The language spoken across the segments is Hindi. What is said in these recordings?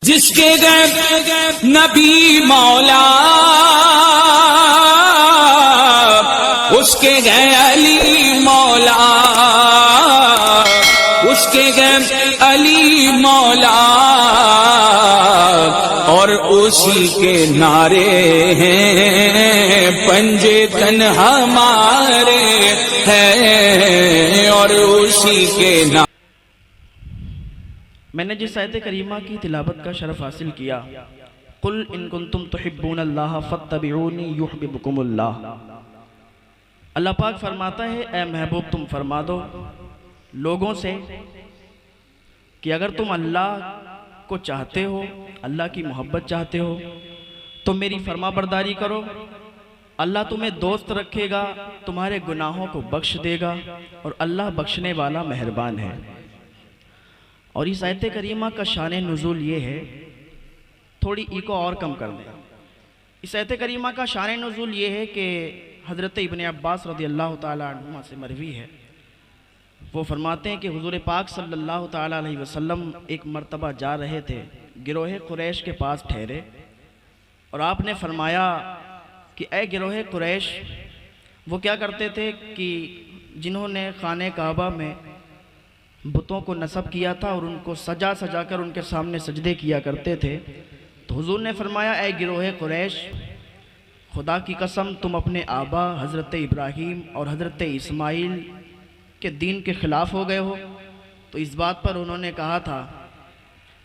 जिसके गए नबी मौला उसके गए अली मौला, उसके गए अली मौला, और उसी के नारे हैं पंजे तन हमारे हैं, और उसी के नारे। मैंने जिस आयत करीमा की तिलावत का शरफ हासिल किया, कुल इन कुंतुम तुहिब्बूनल्लाह फत्तबिऊनी युहब्बुकुमुल्लाह, अल्लाह पाक फरमाता है ए महबूब तुम फरमा दो लोगों से कि अगर तुम अल्लाह को चाहते हो, अल्लाह की मोहब्बत चाहते हो तो मेरी फरमा बरदारी करो। अल्लाह तुम्हें दोस्त रखेगा, तुम्हारे गुनाहों को बख्श देगा, और अल्लाह बख्शने वाला मेहरबान है। और इस आयत करीमा का शान नुज़ूल ये है, थोड़ी इको और कम कर दें। इस आयत करीमा का शान नुज़ूल ये है कि हज़रत इब्न अब्बास रज़ियल्लाहु ताला अन्हुमा से मरवी है, वो फरमाते हैं कि हुज़ूर पाक सल्लल्लाहु ताला अलैहि वसल्लम एक मर्तबा जा रहे थे, गिरोह कुरैश के पास ठहरे, और आपने फरमाया कि ए गिरोह कुरैश, वो क्या करते थे कि जिन्होंने खाने काबा में बुतों को नस्ब किया था और उनको सजा सजा कर उनके सामने सजदे किया करते थे, तो हुजूर ने फरमाया ए गिरोह कुरैश, खुदा की कसम तुम अपने आबा हज़रत इब्राहीम और हज़रत इस्माइल के दीन के ख़िलाफ़ हो गए हो। तो इस बात पर उन्होंने कहा था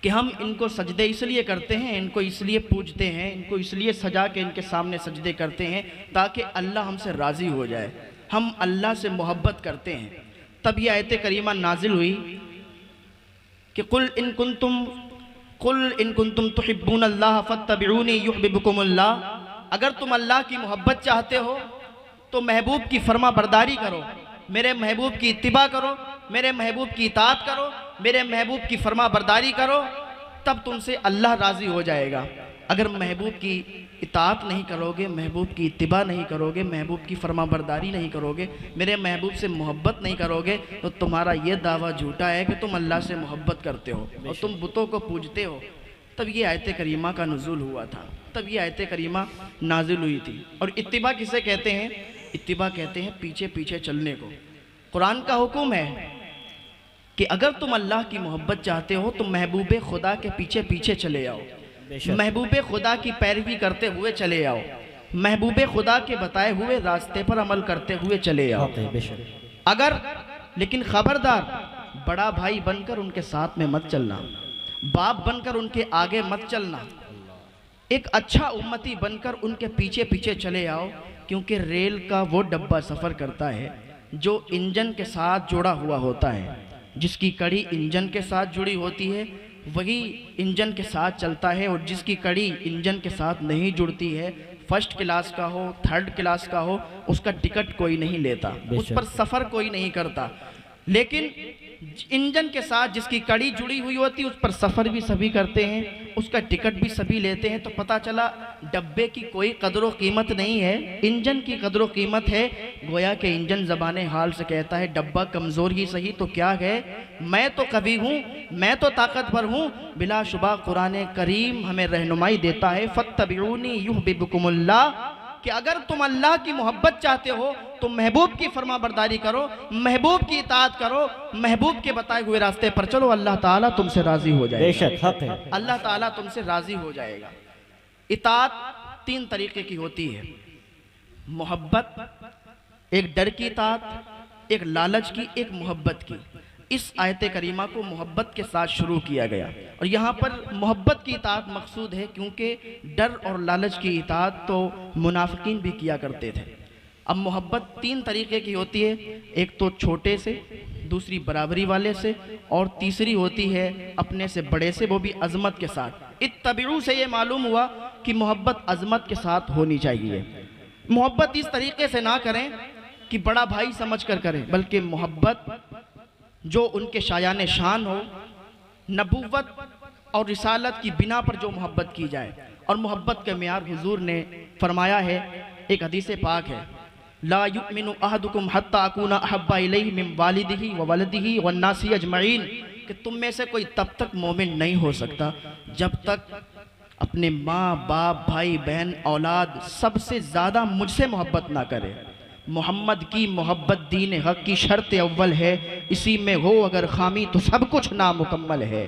कि हम इनको सजदे इसलिए करते हैं, इनको इसलिए पूजते हैं, इनको इसलिए सजा के इनके सामने सजदे करते हैं ताकि अल्लाह हमसे राज़ी हो जाए, हम अल्लाह से मोहब्बत करते हैं। तब ये आयत करीमा नाजिल हुई कि कुल इन कुंतुम तुहिब्बूनल्लाह फत्तबिऊनी युहब्बुकुमुल्लाह, अगर तुम अल्लाह की मोहब्बत चाहते हो तो महबूब की फरमा बरदारी करो, मेरे महबूब की इत्तिबा करो, मेरे महबूब की इताअत करो, मेरे महबूब की फरमा बरदारी करो, तब तुमसे अल्लाह राज़ी हो जाएगा। अगर महबूब की इताअत नहीं करोगे, महबूब की इत्तिबा नहीं करोगे, महबूब की फरमा बरदारी नहीं करोगे, मेरे महबूब से मोहब्बत नहीं करोगे, तो तुम्हारा ये दावा झूठा है कि तुम अल्लाह से मोहब्बत करते हो और तुम बुतों को पूजते हो। तब ये आयत करीमा का नुज़ूल हुआ था, तब ये आयत करीमा नाजिल हुई थी। और इत्तिबा किसे कहते हैं? इत्तिबा कहते हैं पीछे पीछे चलने को। कुरान का हुक्म है कि अगर तुम अल्लाह की मोहब्बत चाहते हो तो महबूब खुदा के पीछे पीछे चले आओ, महबूब खुदा की पैरवी करते हुए चले आओ, महबूब खुदा के बताए हुए रास्ते पर अमल करते हुए चले आओ। अगर लेकिन खबरदार, बड़ा भाई बनकर उनके साथ में मत चलना, बाप बनकर उनके आगे मत चलना, एक अच्छा उम्मती बनकर उनके पीछे पीछे चले आओ, क्योंकि रेल का वो डब्बा सफ़र करता है जो इंजन के साथ जुड़ा हुआ होता है, जिसकी कड़ी इंजन के साथ जुड़ी होती है वही इंजन के साथ चलता है, और जिसकी कड़ी इंजन के साथ नहीं जुड़ती है, फर्स्ट क्लास का हो, थर्ड क्लास का हो, उसका टिकट कोई नहीं लेता, उस पर सफ़र कोई नहीं करता। लेकिन इंजन के साथ जिसकी कड़ी जुड़ी हुई होती है उस पर सफ़र भी सभी करते हैं, उसका टिकट भी सभी लेते हैं। तो पता चला डब्बे की कोई कदर व कीमत नहीं है, इंजन की कदर व कीमत है। गोया के इंजन ज़बाने हाल से कहता है डब्बा कमज़ोर ही सही तो क्या है, मैं तो कवि हूँ, मैं तो ताकतवर हूँ। बिलाशुबा कुरान करीम हमें रहनुमाई देता है फत्तबिऊनी युहब्बुकुमुल्लाह, कि अगर तुम अल्लाह की मोहब्बत चाहते हो तो महबूब की फरमा बरदारी करो, महबूब की इताअत करो, महबूब के बताए हुए रास्ते पर चलो, अल्लाह ताला तुमसे राजी हो जाएगा। बेशक हक है, अल्लाह ताला तुमसे राजी हो जाएगा। इताअत तीन तरीके की होती है, मोहब्बत, एक डर की इताअत, एक लालच की, एक मोहब्बत की। इस आयत करीमा को मोहब्बत के साथ शुरू किया गया, और यहाँ पर मोहब्बत की इताअत मकसूद है, क्योंकि डर और लालच की इताअत तो मुनाफिकीन भी किया करते थे। अब मोहब्बत तीन तरीके की होती है, एक तो छोटे से, दूसरी बराबरी वाले से, और तीसरी होती है अपने से बड़े से, वो भी अजमत के साथ। इत्तबिऊ से ये मालूम हुआ कि मोहब्बत अजमत के साथ होनी चाहिए। मोहब्बत इस तरीके से ना करें कि बड़ा भाई समझ कर करें, बल्कि मोहब्बत जो उनके शायान शान हो, नबूवत और रिसालत की बिना पर जो मोहब्बत की जाए। और मोहब्बत के मेयार हुजूर ने फरमाया है, एक हदीस पाक है, ला युमिनु अहदुकुम हत्ता अकूना अहब्बा इलैहि मिन वालिदिही व वलदिही वन नासी अजमईन, कि कि तुम में से कोई तब तक मोमिन नहीं हो सकता जब तक अपने माँ बाप भाई बहन औलाद सबसे ज़्यादा मुझसे मोहब्बत ना करे। मोहम्मद की मोहब्बत दीन हक की शर्त अव्वल है, इसी में हो अगर खामी तो सब कुछ नामुकम्मल है।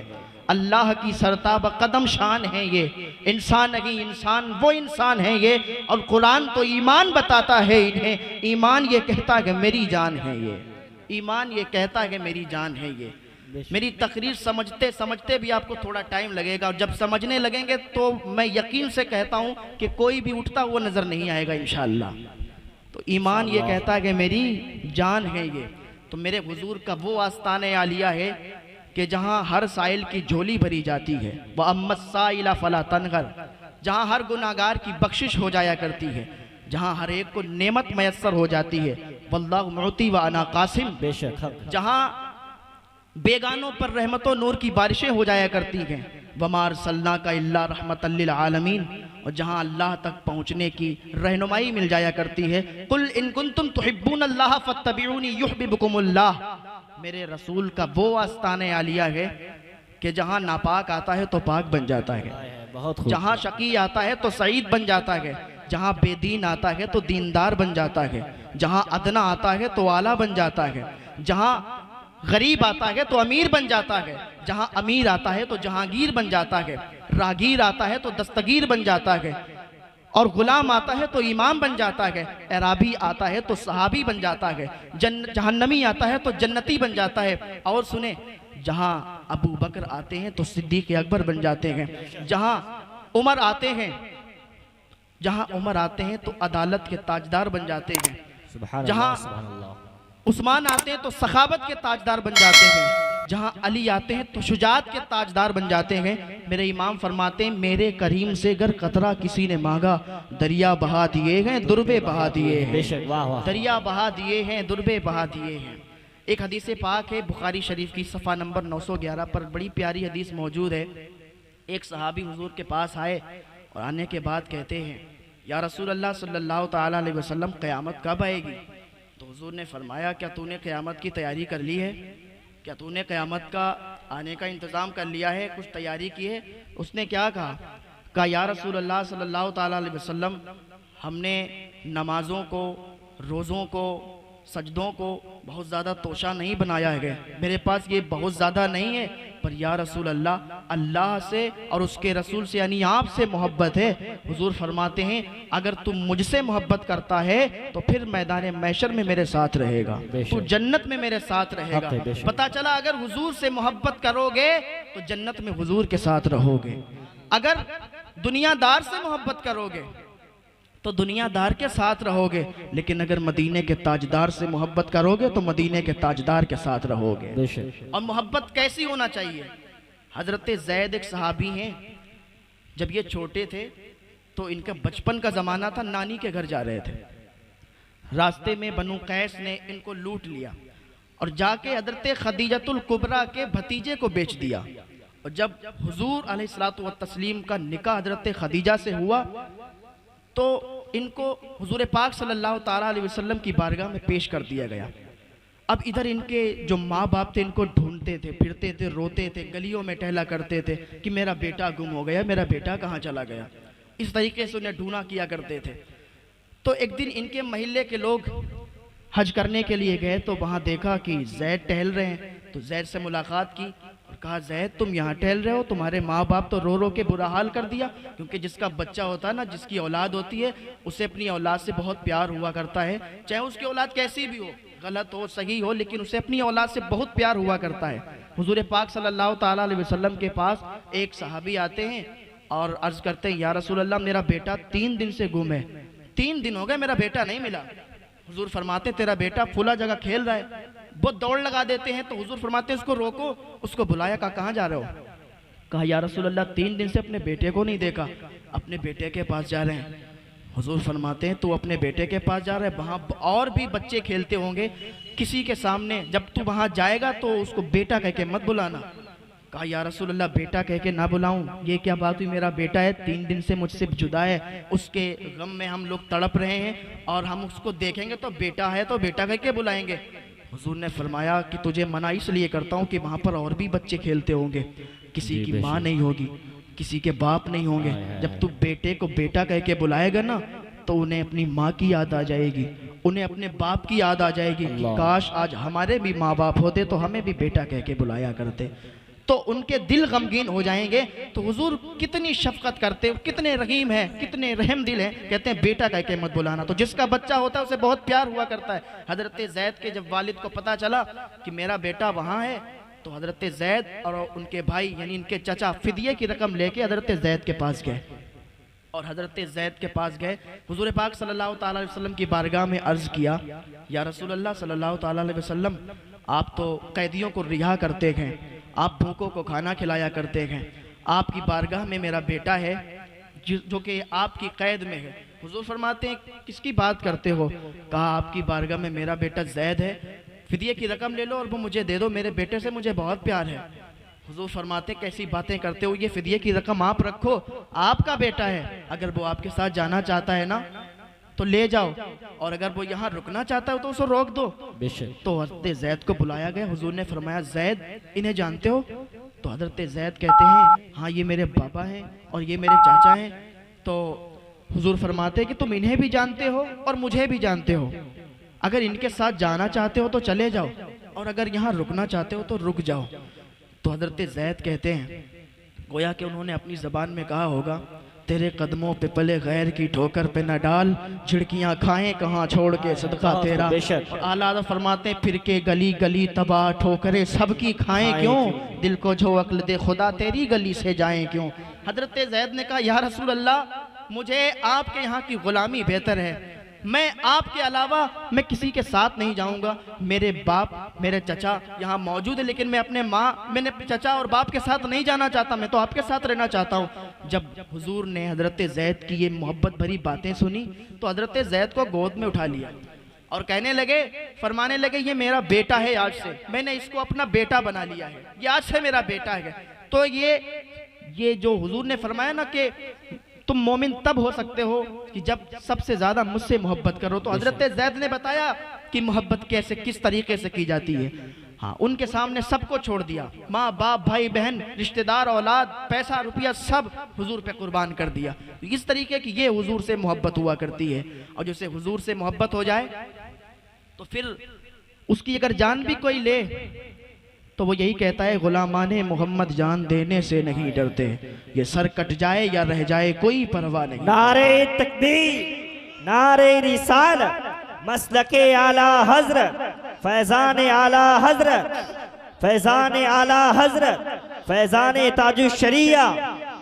अल्लाह की सरताब कदम शान है ये, इंसान नहीं इंसान वो इंसान है ये। और कुरान तो ईमान बताता है इन्हें, ईमान ये कहता है कि मेरी जान है ये, ईमान ये कहता है कि मेरी जान है ये। मेरी तकरीर समझते समझते भी आपको थोड़ा टाइम लगेगा, और जब समझने लगेंगे तो मैं यकीन से कहता हूँ कि कोई भी उठता हुआ नज़र नहीं आएगा इंशाअल्लाह। तो ईमान ये कहता है कि मेरी जान है ये। तो मेरे हुजूर का वो आस्ताने आलिया है कि जहाँ हर साइल की झोली भरी जाती है, वह अम्मत साइला फला तनगर, जहाँ हर गुनाहगार की बख्शिश हो जाया करती है, जहाँ हर एक को नेमत मैसर हो जाती है, वल्लाहु मुअती व अना कासिम, बेशक जहाँ बेगानों पर रहमतों नूर की बारिशें हो जाया करती हैं, वमार सल्ला का इल्ला रहमतल लिल आलमीन, और जहाँ अल्लाह तक पहुँचने की रहनुमाई मिल जाया करती है। कुल इन कुंतुम तुहिब्बूनल्लाह फत्तबिऊनी युहब्बिबकुमुल्लाह, मेरे रसूल का वो आस्ताने आलिया है कि जहाँ नापाक आता है तो पाक बन जाता है, बहुत जहाँ शकी आता है तो सईद बन जाता है, जहाँ बेदीन आता है तो दीनदार बन जाता है, जहाँ अदना आता है तो आला बन जाता है, जहाँ गरीब आता है तो अमीर बन जाता है, जहाँ अमीर आता है तो जहांगीर बन जाता है, रागीर आता है तो दस्तगीर बन जाता है, और गुलाम आता है तो इमाम बन जाता है, एराबी आता है तो सहाबी बन जाता है, जहन्नमी आता है तो जन्नती बन जाता है। और सुने, जहाँ अबू बकर आते हैं तो सिद्दीक अकबर बन जाते हैं, जहाँ उमर आते हैं तो अदालत के ताजदार बन जाते हैं, जहाँ उस्मान आते हैं तो सखावत के ताजदार बन जाते हैं, जहाँ अली आते हैं तो शुजात के ताजदार बन जाते हैं। मेरे इमाम फरमाते हैं, मेरे करीम से अगर कतरा किसी ने मांगा, दरिया बहा दिए हैं दुर्बे बहा दिए हैं, दरिया बहा दिए हैं दुर्बे बहा दिए हैं। एक हदीस पाक है बुखारी शरीफ की सफ़ा नंबर 911 पर, बड़ी प्यारी हदीस मौजूद है। एक सहाबी हुजूर के पास आए और आने के बाद कहते हैं, या रसूल अल्लाह सल्लल्लाहु ताला अलैहि वसल्लम, क़यामत कब आएगी? तो हुजूर ने फरमाया, क्या तूने क़यामत की तैयारी कर ली है? क्या तूने क़यामत का आने का इंतज़ाम कर लिया है, कुछ तैयारी की है? उसने क्या कहा, या रसूल अल्लाह सल्लल्लाहु ताला अलैहि वसल्लम, हमने नमाज़ों को, रोज़ों को, सजदों को बहुत ज़्यादा तोशा नहीं बनाया है, मेरे पास ये बहुत ज़्यादा नहीं है, पर या रसूल अल्लाह, अल्लाह से और उसके रसूल से यानी आपसे मोहब्बत है। हुजूर फरमाते हैं, अगर तुम मुझसे मोहब्बत करता है तो फिर मैदान महशर में मेरे साथ रहेगा, तू जन्नत में मेरे साथ रहेगा। पता चला, अगर हुजूर से मोहब्बत करोगे तो जन्नत में हुजूर के साथ रहोगे, अगर दुनियादार से मोहब्बत करोगे तो दुनियादार के साथ रहोगे, लेकिन अगर मदीने के ताजदार से मोहब्बत करोगे तो मदीने के ताजदार के साथ रहोगे। और मोहब्बत कैसी होना चाहिए? हजरत ज़ैद एक सहाबी हैं, जब ये छोटे थे तो इनका बचपन का ज़माना था, नानी के घर जा रहे थे, रास्ते में बनु कैस ने इनको लूट लिया और जाके हजरत खदीजतुल कुबरा के भतीजे को बेच दिया। और जब हुजूर अलैहिस्सलातु व तस्लीम का निकाह हजरत खदीजा से हुआ तो इनको हुजूर पाक सल्लल्लाहु ताला अलैहि वसल्लम की बारगाह में पेश कर दिया गया। अब इधर इनके जो माँ बाप थे इनको ढूंढते थे, फिरते थे, रोते थे, गलियों में टहला करते थे कि मेरा बेटा गुम हो गया, मेरा बेटा कहाँ चला गया, इस तरीके से उन्हें ढूंढा किया करते थे। तो एक दिन इनके महल्ले के लोग हज करने के लिए गए तो वहाँ देखा कि ज़ैद टहल रहे हैं, तो ज़ैद से मुलाकात की और कहा, ज़ैद तुम यहाँ टहल रहे हो, तुम्हारे माँ बाप तो रो रो के बुरा हाल कर दिया। क्योंकि जिसका बच्चा होता है ना, जिसकी औलाद होती है, उसे अपनी औलाद से बहुत प्यार हुआ करता है, चाहे उसकी औलाद कैसी भी हो, गलत हो सही हो, लेकिन उसे अपनी औलाद से बहुत प्यार हुआ करता है। हुजूर पाक सल्लल्लाहु ताला अलैहि वसल्लम के पास एक सहाबी आते हैं और अर्ज करते हैं, या रसूल अल्लाह, मेरा बेटा 3 दिन से गुम है, 3 दिन हो गए मेरा बेटा नहीं मिला। हुजूर फरमाते, तेरा बेटा फुला जगह खेल रहा है, वो दौड़ लगा देते हैं। तो हुजूर फरमाते हैं, उसको रोको, उसको बुलाया, कहाँ जा रहे हो? कहा, या रसूल अल्लाह, 3 दिन से अपने बेटे को नहीं देखा, अपने बेटे के पास जा रहे हैं। हुजूर फरमाते हैं, तू अपने बेटे के पास जा रहा है, वहाँ और भी बच्चे खेलते होंगे, किसी के सामने जब तू वहाँ जाएगा तो उसको बेटा कह के मत बुलाना। कहा, या रसूल अल्लाह, बेटा कह के ना बुलाऊं, ये क्या बात हुई, मेरा बेटा है, 3 दिन से मुझसे जुदा है, उसके गम में हम लोग तड़प रहे हैं और हम उसको देखेंगे तो बेटा है तो बेटा कह के बुलाएंगे। हुजूर ने फरमाया कि तुझे मना इसलिए करता हूँ कि वहाँ पर और भी बच्चे खेलते होंगे, किसी की माँ नहीं होगी, किसी के बाप नहीं होंगे। जब तू बेटे को बेटा कह के बुलाएगा ना तो उन्हें अपनी माँ की याद आ जाएगी, उन्हें अपने बाप की याद आ जाएगी कि काश आज हमारे भी माँ बाप होते तो हमें भी बेटा कह के बुलाया करते, तो उनके दिल गमगीन हो जाएंगे। तो हुजूर कितनी शफकत करते, कितने रहीम है, कितने रहम दिल है। कहते हैं बेटा कह के मत बुलाना। तो जिसका बच्चा होता है उसे बहुत प्यार हुआ करता है। हजरत जैद के जब वालिद को पता चला कि मेरा बेटा वहाँ है, तो हजरत जैद और उनके भाई यानी इनके चचा फिदिये की रकम लेके हजरत जैद के पास गए और हजरत जैद के पास गए। हुजूर पाक सल्लल्लाहु ताला अलैहि वसल्लम की बारगाह में अर्ज़ किया, या रसूल अल्लाह सल्लल्लाहु ताला अलैहि वसल्लम, आप तो कैदियों को रिहा करते हैं, आप भूखों को खाना खिलाया करते हैं, आपकी बारगाह में मेरा बेटा है जो कि आपकी कैद में है। हुजूर फरमाते हैं किसकी बात करते हो? कहा आपकी बारगाह में मेरा बेटा जैद है, फिदिये की रकम ले लो और वो मुझे दे दो, मेरे बेटे से मुझे बहुत प्यार है। हुजूर फरमाते कैसी बातें करते हो, ये फिदिये की रकम आप रखो, आपका बेटा है, अगर वो आपके साथ जाना चाहता है ना तो ले जाओ, और अगर वो यहाँ रुकना चाहता है तो उसे रोक दो। तो हजरत जैद को बुलाया गया। हुजूर ने फरमाया जैद इन्हें जानते हो? तो हजरत जैद कहते हैं हाँ ये मेरे पापा हैं और ये मेरे चाचा हैं। तो हुजूर फरमाते हैं कि तुम इन्हें भी जानते हो और मुझे भी जानते हो, अगर इनके साथ जाना चाहते हो तो चले जाओ और अगर यहाँ रुकना चाहते हो तो रुक जाओ। तो हजरत जैद कहते हैं गोया कि उन्होंने अपनी ज़बान में कहा होगा, तेरे कदमों पे पले गैर की ठोकर पे न डाल, झिड़कियाँ खाएं कहाँ छोड़ के सदका तेरा। आला फरमाते फिर के गली गली तबाह ठोकरे सबकी खाएं क्यों, दिल को जो अक्ल दे खुदा तेरी गली से जाएं क्यों। हजरत जैद ने कहा या रसूल अल्लाह, मुझे आपके यहाँ की गुलामी बेहतर है, मैं आपके अलावा मैं किसी के साथ नहीं जाऊंगा। मेरे बाप मेरे चचा यहाँ मौजूद है, लेकिन मैं अपने मैंने चचा और बाप के साथ नहीं जाना चाहता, मैं तो आपके साथ रहना चाहता हूँ। जब हुजूर ने हजरत जैद की ये मोहब्बत भरी बातें सुनी तो हजरत जैद को गोद में उठा लिया और कहने लगे, फरमाने लगे ये मेरा बेटा है, आज से मैंने इसको अपना बेटा बना लिया है, ये आज से मेरा बेटा है। तो ये जो हुजूर ने फरमाया ना कि तुम मोमिन तब हो सकते हो कि जब सबसे ज्यादा मुझसे मोहब्बत करो। तो हजरत जैद ने बताया कि मोहब्बत कैसे किस तरीके से की जाती है। हाँ, उनके सामने सबको छोड़ दिया, माँ बाप भाई बहन रिश्तेदार औलाद पैसा रुपया सब हुजूर पे कुर्बान कर दिया। इस तरीके की ये हुजूर से मोहब्बत हुआ करती है। और जैसे हुजूर से मोहब्बत हो जाए तो फिर उसकी अगर जान भी कोई ले तो वो यही कहता है गुलामाने मोहम्मद जान देने से नहीं डरते, ये सर कट जाए या रह जाए कोई परवाह नहीं। नारे तकबीर, नारे रिसालत, मसलके आला हजरत, फैजान आला हजरत, फैजान आला हजरत, फैजान ताजुश शरिया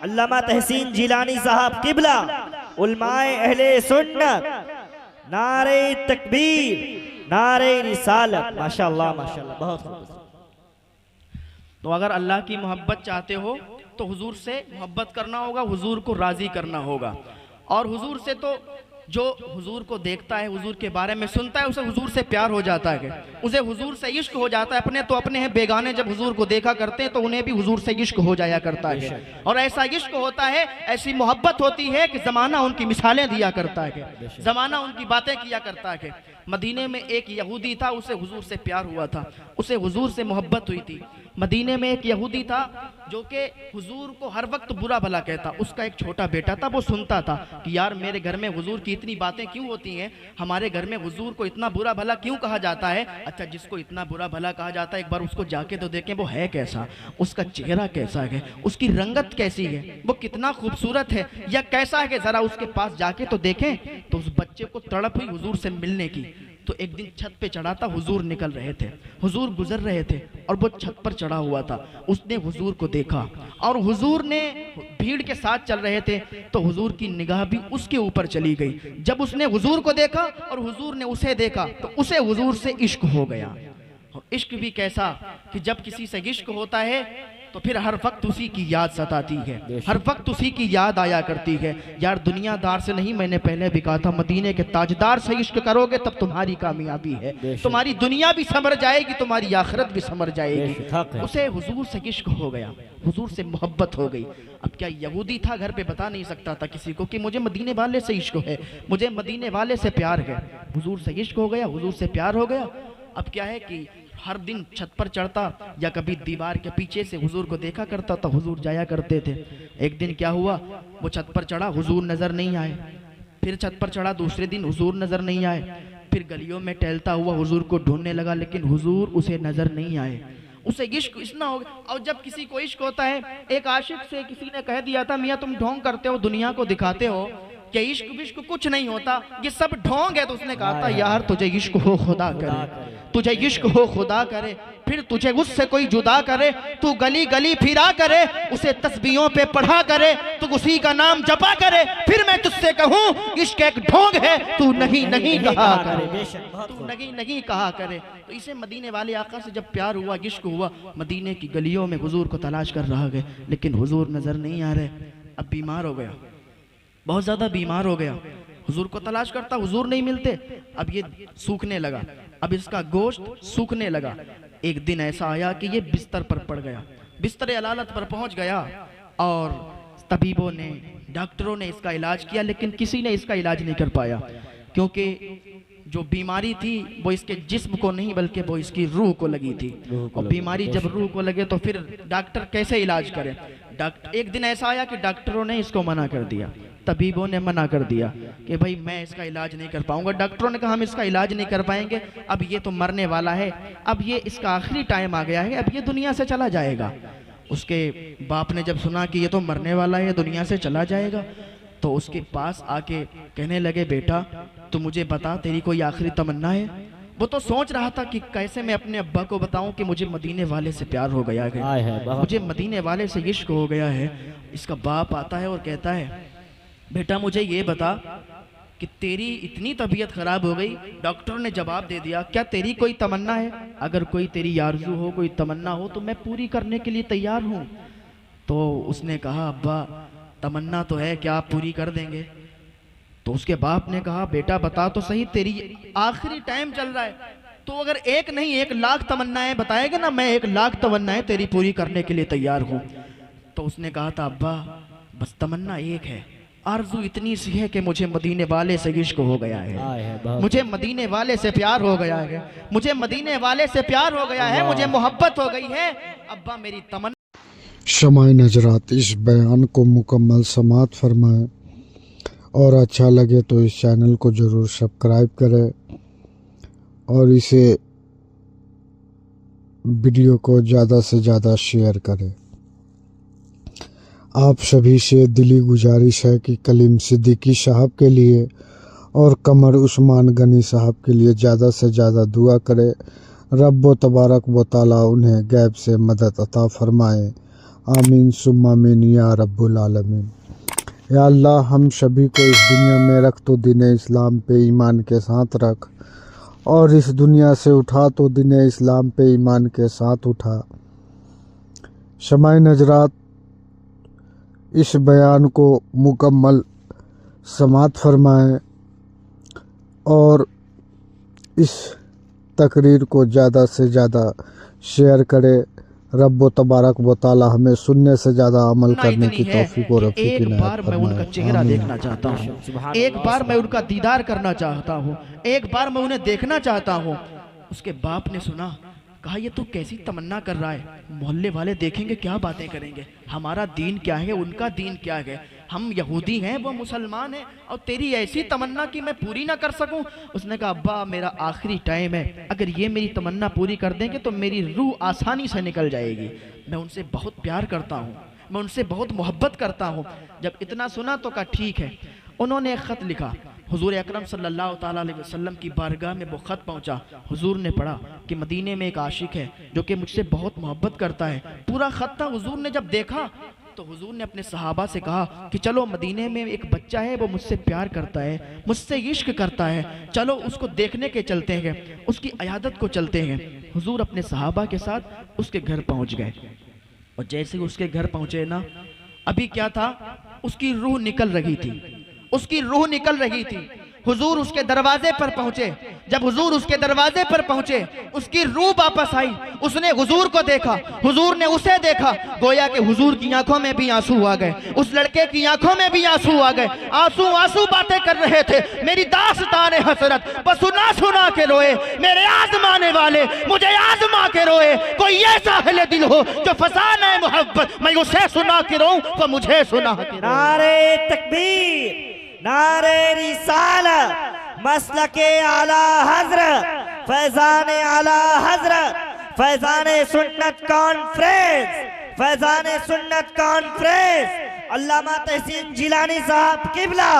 अल्लामा तहसीन जिलानी साहब किबला, उलमाए अहले सुन्नत, नारे तकबीर, नारे रिसालत। माशाअल्लाह माशाअल्लाह, बहुत खूब। तो अगर अल्लाह की मोहब्बत चाहते हो तो हुजूर से मोहब्बत करना होगा, हुजूर को राज़ी करना होगा। और हुजूर से तो जो हुजूर को देखता है, हुजूर के बारे में सुनता है, उसे हुजूर से प्यार हो जाता है, उसे हुजूर से इश्क हो जाता है। अपने तो अपने हैं, बेगाने जब हुजूर को देखा करते हैं तो उन्हें भी हुजूर से इश्क हो जाया करता है। और ऐसा इश्क होता है, ऐसी मोहब्बत होती है कि ज़माना उनकी मिसालें दिया करता है, ज़माना उनकी बातें किया करता है। मदीने में एक यहूदी था, उसे हुजूर से प्यार हुआ था, उसे हुजूर से मोहब्बत हुई थी। मदीने में एक यहूदी था जो कि हुजूर को हर वक्त बुरा भला कहता। उसका एक छोटा बेटा था, वो सुनता था कि यार मेरे घर में हुजूर की इतनी बातें क्यों होती हैं, हमारे घर में हुजूर को इतना बुरा भला क्यों कहा जाता है। अच्छा, जिसको इतना बुरा भला कहा जाता है एक बार उसको जाके तो देखें वो है कैसा, उसका चेहरा कैसा है, उसकी रंगत कैसी है, वो कितना खूबसूरत है या कैसा है, जरा उसके पास जाके तो देखें। तो उस बच्चे को तड़प हुई हुजूर से मिलने की। तो एक दिन छत पे चढ़ा था, हुजूर निकल रहे थे, हुजूर गुजर रहे थे और वो छत पर चढ़ा हुआ था। उसने हुजूर को देखा और हुजूर ने भीड़ के साथ चल रहे थे तो हुजूर की निगाह भी उसके ऊपर चली गई। जब उसने हुजूर को देखा और हुजूर ने उसे देखा तो उसे हुजूर से इश्क हो गया। और इश्क भी कैसा कि जब किसी से इश्क होता है तो फिर हर वक्त उसी की याद सताती है, हर वक्त उसी की याद आया करती है। यार दुनियादार से नहीं, मैंने पहले भी कहा था, मदीने के ताजदार से इश्क करोगे तब तुम्हारी कामयाबी है, तुम्हारी दुनिया भी संवर जाएगी, तुम्हारी आखिरत भी संवर जाएगी। उसे हुजूर से इश्क हो गया, हुजूर से मोहब्बत हो गई। अब क्या यहूदी था, घर पे बता नहीं सकता था किसी को कि मुझे मदीने वाले से इश्क है, मुझे मदीने वाले से प्यार है। हुजूर से इश्क हो गया, हुजूर से प्यार हो गया। अब क्या है कि हर दिन छत पर चढ़ता या कभी दीवार के पीछे से हुजूर को देखा करता तो हुजूर जाया करते थे। एक दिन क्या हुआ, वो छत पर चढ़ा, हुजूर नजर नहीं आए। फिर छत पर चढ़ा, दूसरे दिन हुजूर नजर नहीं आए। फिर गलियों में टहलता हुआ हुजूर को ढूंढने लगा, लेकिन हुजूर उसे नजर नहीं आए। उसे इश्क इतना हो गया। और जब किसी को इश्क होता है, एक आशिक से किसी ने कह दिया था, मियाँ तुम ढोंग करते हो, दुनिया को दिखाते हो कि इश्क विश्क कुछ नहीं होता, ये सब ढोंग है। तो उसने कहा था, यार तुझे इश्क हो खुदा करे, तुझे इश्क हो खुदा करे, फिर तुझे उससे कोई जुदा करे, तू गली गली फिरा करे, उसे तस्बीहों पे पढ़ा करे, तू उसी का नाम जपा करे, फिर मैं तुझसे कहूँ इश्क एक ढोंग है, तू नहीं नहीं कहा करे, तू नहीं नहीं कहा करे। तो इसे मदीने वाले आका से जब प्यार हुआ, इश्क हुआ, मदीने की गलियों में हुजूर को तलाश कर रहा गए, लेकिन हुजूर नजर नहीं आ रहे। अब बीमार हो गया, बहुत ज्यादा बीमार हो गया, हुजूर को तलाश करता, हुजूर नहीं मिलते। अब ये सूखने लगा, अब इसका गोश्त सूखने लगा। एक दिन ऐसा आया कि ये बिस्तर पर पड़ गया, बिस्तर अलालत पर पहुंच गया, और तबीबों ने, डॉक्टरों ने इसका इलाज किया, लेकिन किसी ने इसका इलाज नहीं कर पाया, क्योंकि जो बीमारी थी वो इसके जिस्म को नहीं बल्कि वो इसकी रूह को लगी थी। और बीमारी जब रूह को लगे तो फिर डॉक्टर कैसे इलाज करे। एक दिन ऐसा आया कि डॉक्टरों ने इसको मना कर दिया, तबीबों ने मना कर दिया कि भाई मैं इसका इलाज नहीं कर पाऊंगा। डॉक्टरों ने कहा हम इसका इलाज नहीं कर पाएंगे, अब ये तो मरने वाला है, अब ये इसका आखिरी टाइम आ गया है, अब ये दुनिया से चला जाएगा। उसके बाप ने जब सुना कि ये तो मरने वाला है, दुनिया से चला जाएगा, तो उसके पास आके कहने लगे, बेटा तू मुझे बता, तेरी कोई आखिरी तमन्ना है? वो तो सोच रहा था कि कैसे मैं अपने अब्बा को बताऊं कि मुझे मदीने वाले से प्यार हो गया है, मुझे मदीने वाले से इश्क हो गया है। इसका बाप आता है और कहता है, बेटा मुझे ये बता कि तेरी इतनी तबीयत खराब हो गई, डॉक्टर ने जवाब दे दिया, क्या तेरी कोई तमन्ना है? अगर कोई तेरी आरज़ू हो, कोई तमन्ना हो तो मैं पूरी करने के लिए तैयार हूँ। तो उसने कहा, अब्बा तमन्ना तो है, क्या आप पूरी कर देंगे? तो उसके बाप ने कहा, बेटा बता तो सही, तेरी आखिरी टाइम चल रहा है, तो अगर एक नहीं 1 लाख तमन्नाएं बताएगा ना, मैं 1 लाख तमन्नाएं तेरी पूरी करने के लिए तैयार हूँ। तो उसने कहा था, अब्बा बस तमन्ना एक है, आरज़ू इतनी सी है कि मुझे मदीने वाले से इश्क हो गया है, मुझे मदीने वाले से प्यार हो गया है, मुझे मदीने वाले से प्यार हो गया है, मुझे मोहब्बत हो गई है। अब्बा मेरी तमन्ना। शमाए नजरात, इस बयान को मुकम्मल समाअत फरमाएं और अच्छा लगे तो इस चैनल को ज़रूर सब्सक्राइब करें और इसे वीडियो को ज़्यादा से ज़्यादा शेयर करें। आप सभी से दिली गुजारिश है कि कलीम सिद्दीकी साहब के लिए और कमर उस्मान गनी साहब के लिए ज़्यादा से ज़्यादा दुआ करें। रब्बो तबारक व तआला उन्हें गैब से मदद अता फरमाए। आमीन सुम्मा आमीन या रब्बुल आलमीन। या अल्लाह, हम सभी को इस दुनिया में रख तो दीन इस्लाम पे ईमान के साथ रख, और इस दुनिया से उठा तो दीन इस्लाम पे ईमान के साथ उठा। शमाए नजरात, इस बयान को मुकम्मल समाअत फरमाएं और इस तकरीर को ज़्यादा से ज़्यादा शेयर करें। रब्बो तबारक व तआला हमें सुनने से ज़्यादा अमल करने की तौफीक और रफ़ीक एक बार मैं उनका चेहरा देखना चाहता हूँ, एक बार मैं उनका दीदार करना चाहता हूँ, एक बार मैं उन्हें देखना चाहता हूँ। उसके बाप ने सुना, कहा ये तू कैसी तमन्ना कर रहा है, मोहल्ले वाले देखेंगे क्या बातें करेंगे, हमारा दीन क्या है, उनका दीन क्या है, हम यहूदी हैं वो मुसलमान हैं, और तेरी ऐसी तमन्ना कि मैं पूरी ना कर सकूं। उसने कहा, अब्बा मेरा आखिरी टाइम है, अगर ये मेरी तमन्ना पूरी कर देंगे तो मेरी रूह आसानी से निकल जाएगी, मैं उनसे बहुत प्यार करता हूँ, मैं उनसे बहुत मोहब्बत करता हूँ। जब इतना सुना तो कहा ठीक है। उन्होंने एक ख़त लिखा, हुजूर अकरम सल्लल्लाहु ताला अलैहि वसल्लम की बारगाह में वो ख़त पहुंचा। हुजूर ने पढ़ा कि मदीने में एक आशिक है जो कि मुझसे बहुत मोहब्बत करता है। पूरा ख़त था। हुजूर ने जब देखा तो हुजूर ने अपने सहाबा से कहा कि चलो मदीने में एक बच्चा है, वो मुझसे प्यार करता है, मुझसे इश्क करता है, चलो उसको देखने के चलते हैं, उसकी अयादत को चलते हैं। हुजूर अपने सहाबा के साथ उसके घर पहुँच गए, और जैसे उसके घर पहुँचे ना, अभी क्या था, उसकी रूह निकल रही थी, उसकी रूह निकल रही थी। हुजूर उसके दरवाजे पर पहुंचे। जब हुजूर उसके दरवाजे पर पहुंचे, उसकी रूह वापस आई। उसने हुजूर को देखा, हुजूर ने उसे देखा। गोया कि हुजूर की आंखों में भी आंसू आ गए, उस लड़के की आंखों में भी आंसू आ गए। आंसू आंसू बातें कर रहे थे, मेरी दास्तान हसरत बस सुना सुना के रोए। मेरे आजमाने वाले मुझे आजमा के रोए। कोई ऐसा अहले दिल हो जो फसाना है मोहब्बत, मैं उसे सुना के रोऊं तो मुझे सुना के रोए। नारे तकबीर, नारे रिसालत, मसलके आला हजरत, फैजान आला हजरत, फैजान सुन्नत कॉन्फ्रेंस, फैजान सुन्नत कॉन्फ्रेंस, अल्लामा तहसीन जिलानी साहब किबला,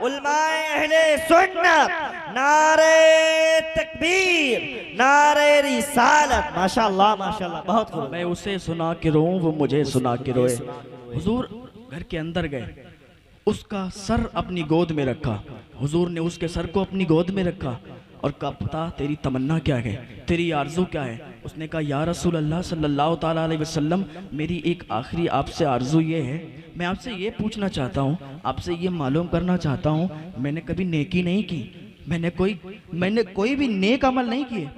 उलमाए अहले सुन्नत, नारे तकबीर, नारे रिसालत। माशाअल्लाह माशाअल्लाह, बहुत खूब। मैं उसे सुना के रोऊं वो मुझे सुना के रोए। हुजूर घर के अंदर गए, उसका सर अपनी गोद में रखा। हुजूर ने उसके सर को अपनी गोद में रखा और कहा, पता तेरी तमन्ना क्या है, तेरी आरजू क्या है? उसने कहा, या रसूल अल्लाह सल्लल्लाहु ताला अलैहि वसल्लम, मेरी एक आखिरी आपसे आरजू ये है, मैं आपसे ये पूछना चाहता हूँ, आपसे ये मालूम करना चाहता हूँ, मैंने कभी नेकी नहीं की, मैंने कोई भी नेक अमल नहीं किए,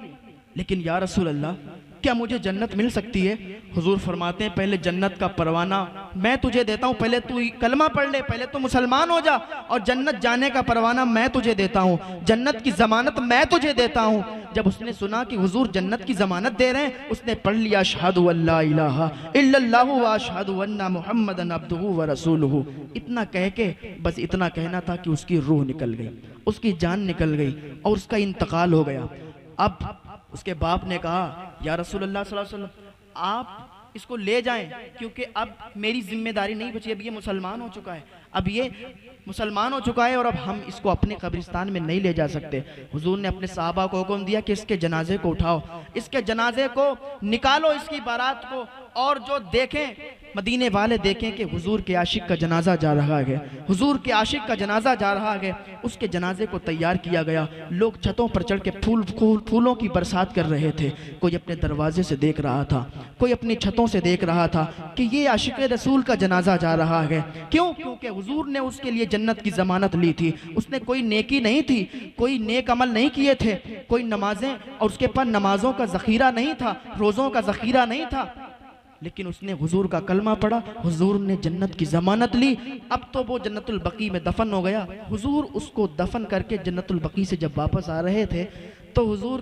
लेकिन या रसूल अल्लाह क्या मुझे जन्नत मिल सकती है? हुजूर फरमाते हैं, पहले जन्नत का परवाना मैं तुझे देता हूँ, पहले तू कलमा पढ़ ले, पहले तू मुसलमान हो जा, और जन्नत जाने का परवाना मैं तुझे देता हूँ, जन्नत की जमानत मैं तुझे देता हूँ। जब उसने सुना कि हुजूर जन्नत की जमानत दे रहे हैं, उसने पढ़ लिया, अशहदु अल्ला इलाहा इल्लल्लाहु व अशहदु अन्ना मुहम्मदन अब्दुहु व रसूलुहु। इतना कह के, बस इतना कहना था कि उसकी रूह निकल गई, उसकी जान निकल गई और उसका इंतकाल हो गया। अब उसके बाप ने कहा, या रसूलुल्लाह सल्लल्लाहु अलैहि वसल्लम, आप इसको ले जाएं, क्योंकि अब मेरी जिम्मेदारी नहीं बची, अब ये मुसलमान हो चुका है, अब ये मुसलमान हो चुका है और अब हम इसको अपने कब्रिस्तान में नहीं ले जा सकते। हुजूर ने अपने साहबा को हुक्म दिया कि इसके जनाजे को उठाओ, इसके जनाजे को निकालो, इसकी बारात को, और जो देखें मदीने वाले देखें कि हुजूर के आशिक का जनाजा जा रहा है, हुजूर के आशिक का जनाजा जा रहा है। उसके जनाजे को तैयार किया गया, लोग छतों पर चढ़ के फूलों की बरसात कर रहे थे। कोई अपने दरवाजे से देख रहा था, कोई अपनी छतों से देख रहा था कि ये आशिक रसूल का जनाजा जा रहा है। क्यों? क्योंकि हुजूर ने उसके लिए जन्नत की जमानत ली थी। उसने कोई नेकी नहीं थी, कोई नेक अमल नहीं किए थे, कोई नमाजें, और उसके पास नमाजों का जखीरा नहीं था, रोज़ों का जखीरा नहीं था, लेकिन उसने हुजूर का कलमा पढ़ा, हुजूर ने जन्नत की जमानत ली। अब तो वो जन्नतुल बकी में दफन हो गया। हुजूर उसको दफन करके जन्नतुल बकी से जब वापस आ रहे थे तो हुजूर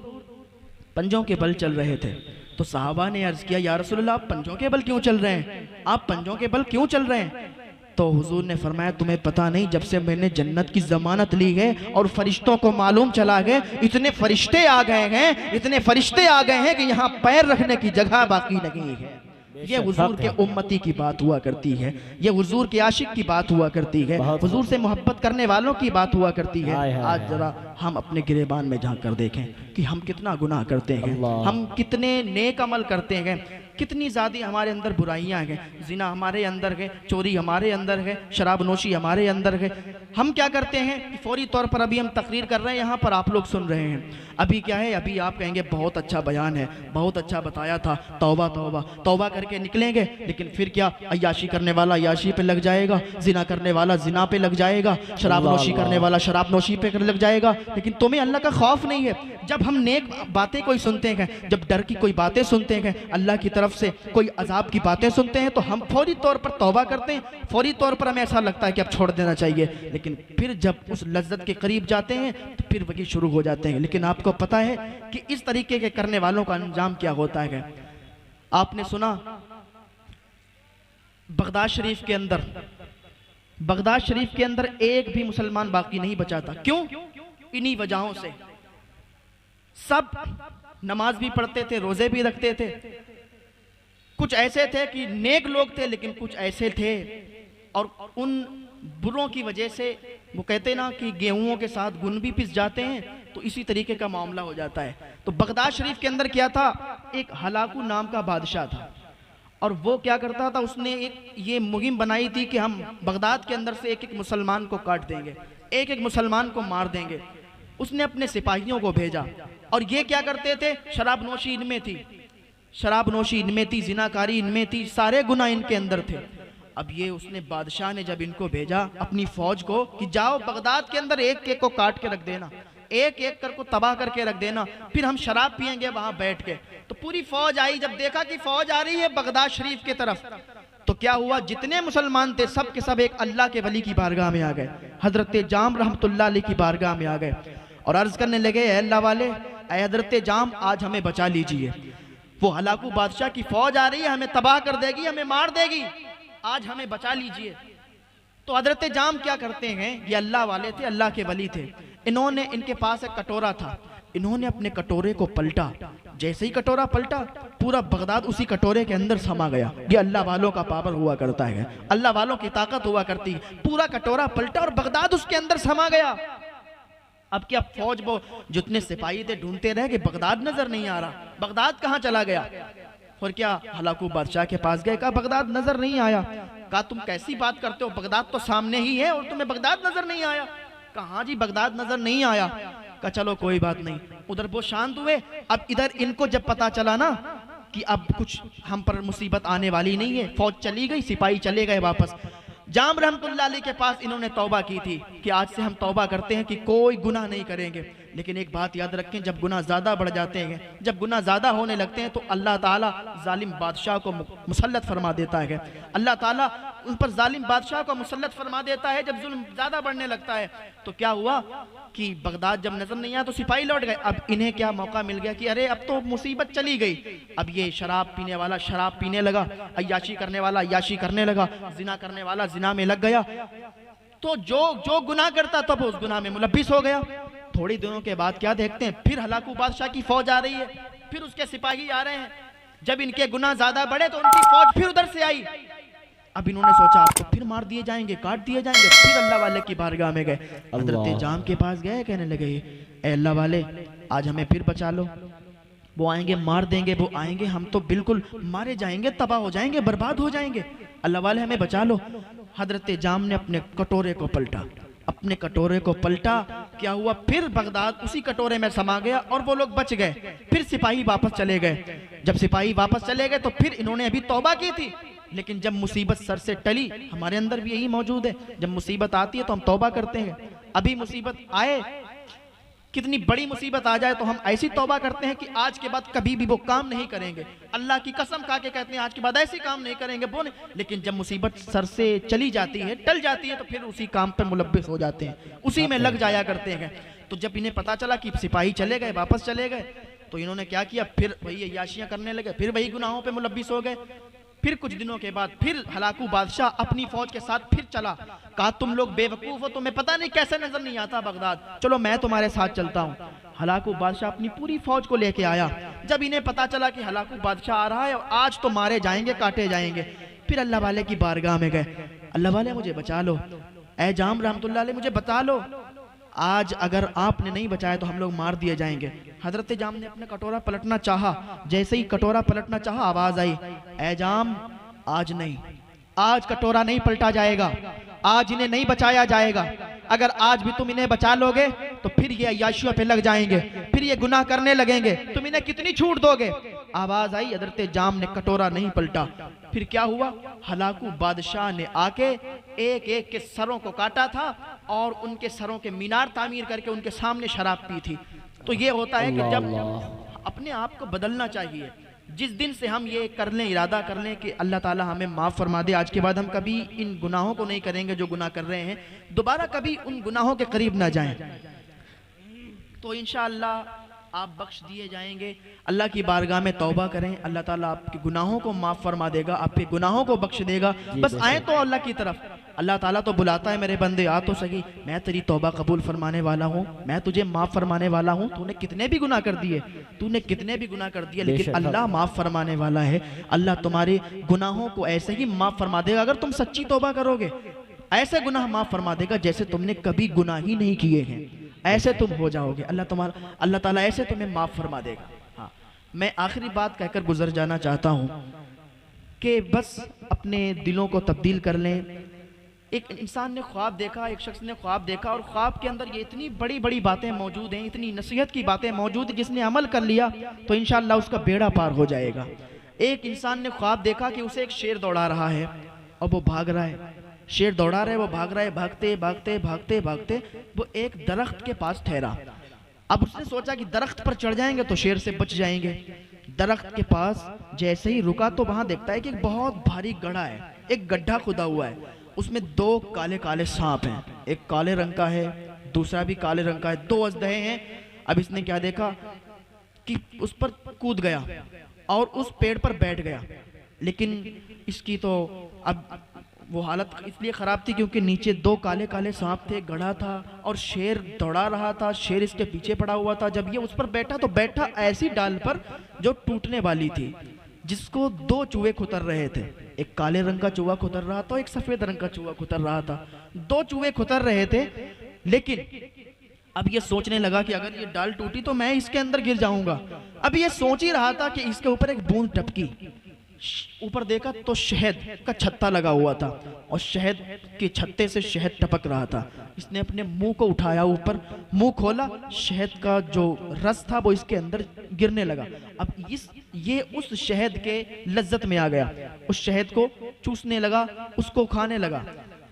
पंजों के बल चल रहे थे। तो सहाबा ने अर्ज किया, या रसूलल्लाह, आप पंजों के बल क्यों चल रहे हैं? आप पंजों के बल क्यों चल रहे हैं? तो हुजूर ने फरमाया, तुम्हें पता नहीं, जब से मैंने जन्नत की जमानत ली है और फरिश्तों को मालूम चला गए, इतने फरिश्ते आ गए हैं, इतने फरिश्ते आ गए हैं कि यहाँ पैर रखने की जगह बाकी नहीं है। ये हुजूर के उम्मती की बात हुआ करती है, ये हुजूर के आशिक की बात हुआ करती है, हुजूर से मोहब्बत करने वालों की बात हुआ करती है। आज जरा हम अपने गिरेबान में झांक कर देखें कि हम कितना गुनाह करते हैं, हम कितने नेक अमल करते हैं, कितनी ज़्यादा हमारे अंदर बुराइयां हैं। जिना हमारे अंदर है, चोरी हमारे अंदर है, शराब नोशी हमारे अंदर है। हम क्या करते हैं कि फौरी तौर पर अभी हम तकरीर कर रहे हैं, यहाँ पर आप लोग सुन रहे हैं, अभी क्या है, अभी आप कहेंगे बहुत अच्छा बयान है, बहुत अच्छा बताया था, तौबा तौबा तौबा करके निकलेंगे, लेकिन फिर क्या, अय्याशी करने वाला अय्याशी पे लग जाएगा, जिना करने वाला जिना पे लग जाएगा, शराब नोशी करने वाला शराब नोशी पे लग जाएगा। लेकिन तुम्हें अल्लाह का खौफ नहीं है। जब हम नेक बातें कोई सुनते हैं, जब डर की कोई बातें सुनते हैं, अल्लाह की तरफ से कोई अजाब की बातें सुनते हैं, तो हम फौरी तौर पर तौबा करते हैं, फौरी तौर पर हमें ऐसा लगता है कि अब छोड़ देना चाहिए। लेकिन फिर जब उस लज्जत के करीब जाते हैं तो फिर वही शुरू हो जाते हैं। लेकिन आपको पता है कि इस तरीके के करने वालों का अंजाम क्या होता है? आपने सुना बगदाद शरीफ के अंदर एक भी मुसलमान बाकी नहीं बचा था। क्यों? इन्हीं वजहों से। सब नमाज भी पढ़ते थे, रोजे भी रखते थे, कुछ ऐसे थे कि नेक लोग थे, लेकिन कुछ ऐसे थे और उन बुरों की वजह से, वो कहते ना कि गेहूं के साथ गुण भी पिस जाते हैं, तो इसी तरीके का मामला हो जाता है। तो बगदाद शरीफ के अंदर क्या था, एक हलाकू नाम का बादशाह था, और वो क्या करता था, उसने एक ये मुहिम बनाई थी कि हम बगदाद के अंदर से एक एक मुसलमान को काट देंगे, एक एक मुसलमान को मार देंगे। उसने अपने सिपाहियों को भेजा, और ये क्या करते थे, शराब नोशी इनमें थी, शराब नोशी इनमें थी, जिनाकारी इनमें थी, सारे गुनाह इनके अंदर थे। अब ये उसने बादशाह ने जब इनको भेजा अपनी फौज को कि जाओ बगदाद के अंदर एक एक को काट के रख देना, एक एक कर को तबाह करके रख देना, फिर हम शराब पियेंगे वहां बैठ के। तो पूरी फौज आई, जब देखा कि फौज आ रही है बगदाद शरीफ की तरफ, तो क्या हुआ, जितने मुसलमान थे सब के सब एक अल्लाह के वली की बारगाह में आ गए, हजरत जाम रहमतुल्लाह अलैह की बारगाह में आ गए और अर्ज करने लगे, ऐ अल्लाह वाले, ऐ हजरत जाम आज हमें बचा लीजिए, वो हलाकू बादशाह की फौज आ रही है, हमें तबाह कर देगी, हमें मार देगी, आज हमें बचा लीजिए। तो हजरत जाम क्या करते हैं, ये अल्लाह वाले थे, अल्लाह के वली थे, इन्होंने, इनके पास एक कटोरा था, इन्होंने अपने कटोरे को पलटा, जैसे ही कटोरा पलटा पूरा बगदाद उसी कटोरे के अंदर समा गया। ये अल्लाह वालों का पावर हुआ करता है, अल्लाह वालों की ताकत हुआ करती, पूरा कटोरा पलटा और बगदाद उसके अंदर समा गया। अब क्या फौज वो जितने सिपाही थे ढूंढते रहे कि बगदाद नजर नहीं आ रहा, बगदाद कहाँ चला गया। और क्या हलाकू बादशाह के पास गए, कहा बगदाद नजर नहीं आया। कहा तुम कैसी बात करते हो, बगदाद तो सामने ही है और तुम्हें बगदाद नजर नहीं आया। कहा जी बगदाद नजर नहीं आया। कहा चलो कोई बात नहीं। उधर वो शांत हुए। अब इधर इनको जब पता चला ना कि अब कुछ हम पर मुसीबत आने वाली नहीं है, फौज चली गई, सिपाही चले गए वापस। जाम रहमतुल्लाह अलैह के पास इन्होंने तौबा की थी कि आज से हम तौबा करते हैं कि कोई गुनाह नहीं करेंगे। लेकिन एक बात याद रखें, जब गुनाह ज़्यादा बढ़ जाते हैं, जब गुनाह ज़्यादा होने लगते हैं, तो अल्लाह ताला जालिम बादशाह को मुसल्लत फरमा देता है। अल्लाह ताला उन पर जालिम बादशाह को मुसल्लत फरमा देता है जब जुल्म ज़्यादा बढ़ने लगता है। तो क्या हुआ कि बगदाद जब नजर नहीं आया तो सिपाही लौट गए। अब इन्हें क्या मौका मिल गया कि अरे अब तो मुसीबत चली गई। अब ये शराब पीने वाला शराब पीने लगा, अय्याशी करने वाला अय्याशी करने लगा, जिना करने वाला जिना में लग गया। तो जो गुनाह करता तब उस गुनाह में मुलब्बिस हो गया। थोड़ी दिनों के बाद क्या देखते हैं, फिर हलाकू बादशाह की फौज आ रही है, फिर उसके सिपाही आ रहे हैं। जब इनके गुनाह ज्यादा बढ़े तो उनकी फौज फिर उधर से आई। अब इन्होंने सोचा आप तो फिर मार दिए जाएंगे, काट दिए जाएंगे। फिर अल्लाह वाले की बारगाह में गए, हजरत जाम के पास गए, कहने लगे ए अल्लाह वाले आज हमें फिर बचा लो। वो आएंगे मार देंगे, वो आएंगे हम तो बिल्कुल मारे जाएंगे, तबाह हो जाएंगे, बर्बाद हो जाएंगे, अल्लाह वाले हमें बचा लो। हजरत जाम ने अपने कटोरे को पलटा, अपने कटोरे को पलटा। क्या हुआ, फिर बगदाद उसी कटोरे में समा गया और वो लोग बच गए। फिर सिपाही वापस चले गए। जब सिपाही वापस चले गए तो फिर इन्होंने अभी तौबा की थी, लेकिन जब मुसीबत सर से टली, हमारे अंदर भी यही मौजूद है, जब मुसीबत आती है तो हम तौबा करते हैं। अभी मुसीबत आए, कितनी बड़ी मुसीबत आ जाए तो हम ऐसी तौबा करते हैं कि आज के बाद कभी भी वो काम नहीं करेंगे। अल्लाह की कसम खा के कहते हैं आज के बाद ऐसे काम नहीं करेंगे वो नहीं। लेकिन जब मुसीबत सर से चली जाती है, टल जाती है, तो फिर उसी काम पर मुलब्बिस हो जाते हैं, उसी में लग जाया करते हैं। तो जब इन्हें पता चला कि सिपाही चले गए, वापस चले गए, तो इन्होंने क्या किया, फिर वही अय्याशियां करने लगे, फिर वही गुनाहों पे मुलब्बिस हो गए। फिर कुछ दिनों के बाद फिर हलाकू बादशाह अपनी फौज के साथ फिर चला। कहा तुम लोग बेवकूफ हो, तुम्हें पता नहीं कैसे नजर नहीं आता बगदाद, चलो मैं तुम्हारे साथ चलता हूँ। हलाकू बादशाह अपनी पूरी फौज को लेके आया। जब इन्हें पता चला कि हलाकू बादशाह आ रहा है और आज तो मारे जाएंगे, काटे जाएंगे, फिर अल्लाह वाले की बारगाह में गए। अल्लाह वाले मुझे बचा लो, ऐ जाम रहमतुल्लाह अलैह मुझे बचा लो, आज अगर आपने नहीं बचाया तो हम लोग मार दिए जाएंगे। हजरत जाम ने अपना कटोरा पलटना चाहा, जैसे ही कटोरा पलटना चाहा आवाज आई, ऐ जाम आज नहीं, आज कटोरा नहीं पलटा जाएगा, आज इन्हें नहीं बचाया जाएगा। अगर आज भी तुम इन्हें बचा लोगे तो फिर ये अय्याशियों पे लग जाएंगे, फिर ये गुनाह करने लगेंगे, तुम इन्हें कितनी छूट दोगे। आवाज आई, हजरत जाम ने कटोरा नहीं पलटा। फिर क्या हुआ, हलाकू बादशाह ने आके एक एक के सरों को काटा था और उनके सरों के मीनार तामीर करके उनके सामने शराब पी थी। तो ये होता है कि जब अपने आप को बदलना चाहिए। जिस दिन से हम ये कर लें, इरादा कर लें कि अल्लाह ताला हमें माफ़ फरमा दे, आज के बाद हम कभी इन गुनाहों को नहीं करेंगे जो गुनाह कर रहे हैं, दोबारा कभी उन गुनाहों के करीब ना जाएं, तो इंशाअल्लाह आप बख्श दिए जाएंगे। अल्लाह की बारगाह में तौबा करें, अल्लाह ताला आपके गुनाहों को माफ़ फरमा देगा, आपके गुनाहों को बख्श देगा। बस आए तो अल्लाह की तरफ। अल्लाह ताला तो बुलाता है, मेरे बंदे आ तो सही, मैं तेरी तौबा कबूल फरमाने वाला हूँ, मैं तुझे माफ़ फरमाने वाला हूँ। तूने कितने भी गुनाह कर दिए, तूने कितने भी गुनाह कर दिए, लेकिन अल्लाह माफ़ फरमाने वाला है। अल्लाह तुम्हारे गुनाहों को ऐसे ही माफ़ फरमा देगा अगर तुम सच्ची तौबा करोगे। ऐसे गुनाह माफ़ फरमा देगा जैसे तुमने कभी गुनाह ही नहीं किए हैं, ऐसे तुम हो जाओगे। अल्लाह ताला ऐसे तुम्हें माफ़ फरमा देगा। हाँ, मैं आखिरी बात कहकर गुजर जाना चाहता हूँ कि बस अपने दिलों को तब्दील कर लें। एक इंसान ने ख्वाब देखा, एक शख्स ने ख्वाब देखा और ख्वाब के अंदर ये इतनी बड़ी बड़ी बातें मौजूद हैं, इतनी नसीहत की बातें मौजूद हैं, जिसने अमल कर लिया तो इंशाअल्लाह उसका बेड़ा पार हो जाएगा। एक इंसान ने ख्वाब देखा कि उसे एक शेर दौड़ा रहा है और वो भाग रहा है, शेर दौड़ा रहा है, वो भाग रहा है, भागते भागते भागते भागते वो एक दरख्त के पास ठहरा। अब उसने सोचा कि दरख्त पर चढ़ जाएंगे तो शेर से बच जाएंगे। दरख्त के पास जैसे ही रुका तो वहां देखता है कि एक बहुत भारी गड्ढा है, एक गड्ढा खुदा हुआ है, उसमें दो काले काले सांप हैं, एक काले रंग का है, दूसरा भी काले रंग का है, दो अजदहे हैं। अब इसने क्या देखा कि उस पर कूद गया और उस पेड़ पर बैठ गया, लेकिन इसकी तो अब वो हालत इसलिए ख़राब थी क्योंकि नीचे दो काले काले सांप थे, गड्ढा था और शेर दौड़ा रहा था, शेर इसके पीछे पड़ा हुआ था। जब ये उस पर बैठा तो बैठा ऐसी डाल पर जो टूटने वाली थी, जिसको दो चूहे खुतर रहे थे, एक काले रंग का चूहा खुतर रहा था, एक सफ़ेद रंग का चूहा खुतर रहा था। दो चूहे खुतर रहे थे, लेकिन अब ये सोचने लगा कि अगर ये डाल टूटी तो मैं इसके अंदर गिर जाऊंगा। अब ये सोच ही रहा था कि इसके ऊपर एक बूंद टपकी, ऊपर देखा तो शहद का छत्ता लगा हुआ था और शहद के छत्ते से शहद टपक रहा था। इसने अपने मुंह को उठाया, ऊपर मुंह खोला, शहद का जो रस था वो इसके अंदर गिरने लगा। अब ये उस शहद के लज्जत में आ गया, उस शहद को चूसने लगा, उसको खाने लगा।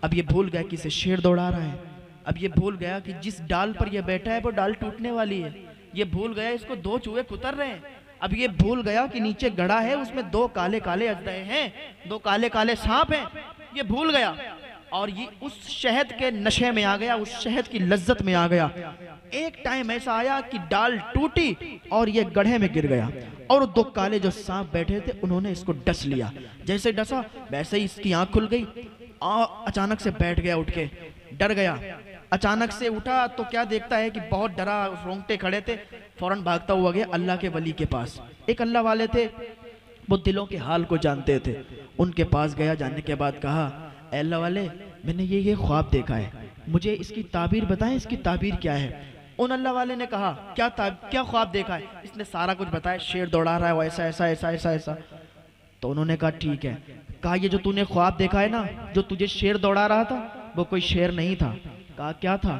अब ये भूल गया कि इसे शेर दौड़ा रहा है, अब ये भूल गया कि जिस डाल पर यह बैठा है वो डाल टूटने वाली है, ये भूल गया इसको दो चूहे कुतर रहे हैं। अब ये भूल गया कि नीचे गड़ा है, उसमें दो काले काले अजदहे हैं, दो काले काले सांप हैं, ये भूल गया और ये उस शहद के नशे में आ गया, उस शहद की लज्जत में आ गया। एक टाइम ऐसा आया कि डाल टूटी और ये गड्ढे में गिर गया और दो काले जो सांप बैठे थे उन्होंने इसको डस लिया। जैसे डसा वैसे ही इसकी आंख खुल गई और अचानक से बैठ गया, उठ के डर गया। अचानक से उठा तो क्या देखता है कि बहुत डरा, रोंगटे खड़े थे, फौरन भागता हुआ गया अल्लाह के वली के पास। एक अल्लाह वाले थे, वो दिलों के हाल को जानते थे, उनके पास गया। जानने के बाद कहा, ऐ अल्लाह वाले, मैंने ये ख्वाब देखा है, मुझे इसकी ताबीर बताएं, इसकी ताबीर क्या है। उन अल्लाह वाले ने कहा, क्या ख्वाब देखा है? इसने सारा कुछ बताया, शेर दौड़ा रहा है, वो ऐसा ऐसा ऐसा ऐसा ऐसा। तो उन्होंने कहा ठीक है। कहा ये जो तूने ख्वाब देखा है ना, जो तुझे शेर दौड़ा रहा था वो कोई शेर नहीं था। कहा क्या था?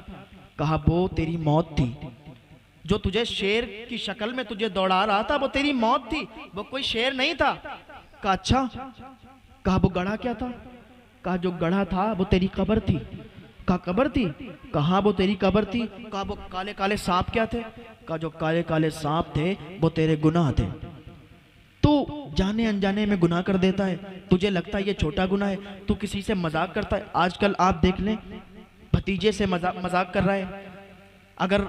कहा वो तेरी मौत थी, जो तुझे शेर की शक्ल में तुझे दौड़ा रहा था वो तेरी मौत थी, वो कोई शेर नहीं था। कहा अच्छा। कहा वो गड़ा क्या था? कहा जो गड़ा था वो तेरी कब्र थी। कहा कब्र थी? कहा वो तेरी कब्र थी। कहा वो काले काले सांप क्या थे? कहा जो काले काले सांप थे वो तेरे गुनाह थे। तू जाने अनजाने में गुनाह कर देता है, तुझे लगता है ये छोटा गुनाह है, तू किसी से मजाक करता है। आजकल आप देख लें, भतीजे से मजाक कर रहा है, अगर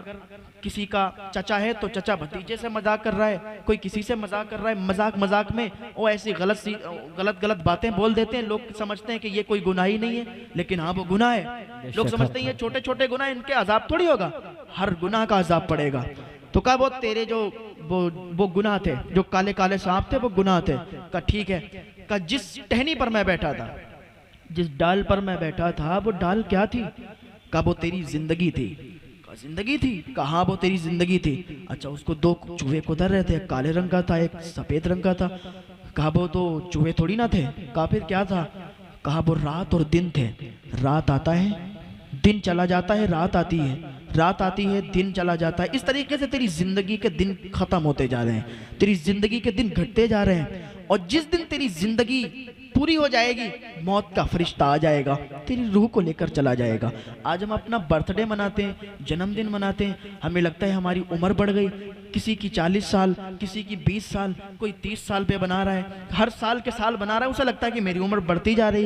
किसी का चचा है तो चचा भतीजे से मजाक कर रहा है, कोई किसी से मजाक कर रहा है, मजाक में वो ऐसी गलत बातें बोल देते हैं। लोग समझते हैं कि ये कोई गुनाह ही नहीं है, लेकिन हाँ वो गुनाह है। लोग समझते हैं ये छोटे छोटे गुनाह, इनके अजाब थोड़ी होगा, हर गुनाह का अजाब पड़ेगा। तो कहा वो तेरे जो वो गुनाह थे, जो काले काले सांप थे वो गुनाह थे। कहा ठीक है। कहा जिस टहनी पर मैं बैठा था, जिस डाल पर मैं बैठा था वो डाल क्या थी? कहा वो तेरी जिंदगी थी। कहा जिंदगी थी? कहा वो तेरी जिंदगी थी। अच्छा उसको दो चूहे कुतर रहे थे, एक काले रंग का था, एक सफेद रंग का था। कहा वो तो चूहे थोड़ी ना थे। कहा फिर क्या था? कहा वो रात और दिन थे, रात आता है दिन चला जाता है, रात आती है, रात आती है दिन चला जाता है। इस तरीके से तेरी जिंदगी के दिन खत्म होते जा रहे हैं, तेरी जिंदगी के दिन घटते जा रहे हैं। और जिस दिन तेरी जिंदगी पूरी हो जाएगी, मौत का फरिश्ता आ जाएगा, तेरी रूह को लेकर चला जाएगा। आज हम अपना बर्थडे मनाते हैं, जन्मदिन मनाते हैं, हमें लगता है हमारी उम्र बढ़ गई, किसी की 40 साल, किसी की 20 साल, कोई 30 साल पे बना रहा है, हर साल के साल बना रहा है। उसे लगता है कि मेरी उम्र बढ़ती जा रही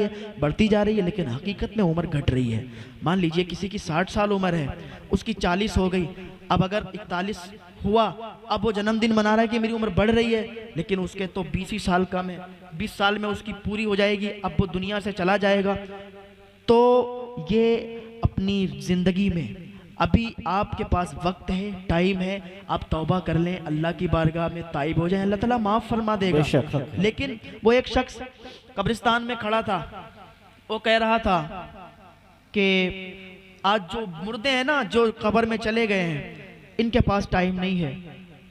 है, लेकिन हकीकत में उम्र घट रही है। मान लीजिए किसी की 60 साल उम्र है, उसकी 40 हो गई, अब अगर 41 हुआ, अब वो जन्मदिन मना रहा है कि मेरी उम्र बढ़ रही है, लेकिन उसके तो 20 ही साल कम है, 20 साल में उसकी पूरी हो जाएगी, अब वो दुनिया से चला जाएगा। तो ये अपनी जिंदगी में अभी आपके पास वक्त है, टाइम है, आप तौबा कर लें, अल्लाह की बारगाह में ताइब हो जाएं, अल्लाह ताला माफ़ फरमा देगा। लेकिन वो एक शख्स कब्रिस्तान में खड़ा था, वो कह रहा था कि आज जो मुर्दे हैं ना, जो कब्र में चले गए हैं, इनके पास टाइम नहीं है,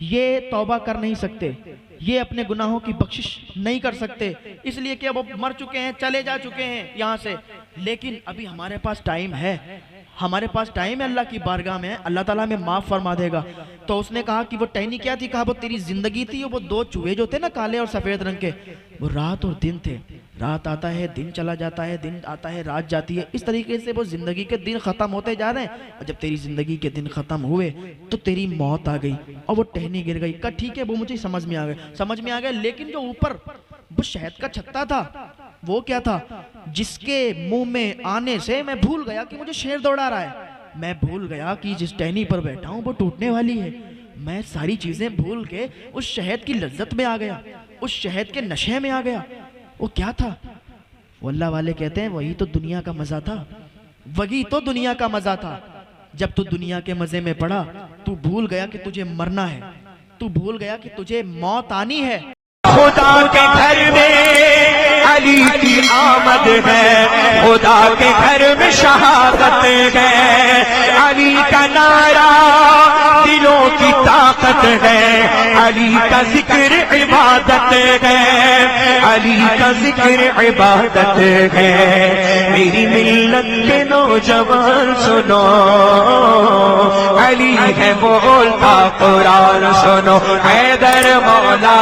ये तौबा कर नहीं सकते, ये अपने गुनाहों की बख्शिश नहीं कर सकते, इसलिए कि वो मर चुके हैं, चले जा चुके हैं यहाँ से। लेकिन अभी हमारे पास टाइम है, हमारे पास टाइम है, अल्लाह की बारगाह में, अल्लाह ताला हमें माफ़ फरमा देगा। तो उसने कहा कि वो टहनी क्या थी? कहा वो तेरी जिंदगी थी, वो दो चूहे जो थे ना काले और सफ़ेद रंग के, वो रात और दिन थे। रात आता है, दिन चला जाता है, दिन आता है, रात जाती है। इस तरीके से वो जिंदगी के दिन खत्म होते जा रहे हैं। और जब तेरी जिंदगी के दिन खत्म हुए तो तेरी मौत आ गई और वो टहनी गिर गई। कहा ठीक है, वो मुझे समझ में आ गया, समझ में आ गया। लेकिन जो ऊपर वो शहद का छत्ता था, वो क्या था? जिसके मुंह में आने से मैं भूल गया कि मुझे शेर दौड़ा रहा है। मैं भूल गया कि जिस टहनी पर बैठा हूं वो टूटने वाली है। मैं सारी चीजें भूल के उस शहद की लज्जत में आ गया, उस शहद के नशे में आ गया। वो क्या था? वो अल्लाह वाले कहते हैं वही तो दुनिया का मजा था, वही तो दुनिया का मजा था। जब तू दुनिया के मजे में पड़ा, तू भूल गया कि तुझे मरना है, तू भूल गया कि तुझे मौत आनी है। खुदा के घर में अली की आमद है, खुदा के घर में शहादत है। अली का नारा दिलों की ताकत है, अली का जिक्र इबादत है, अली का जिक्र इबादत है। मेरी मिल्लत के नौजवान सुनो, अली है बोलता कुरान सुनो। हैदर मौला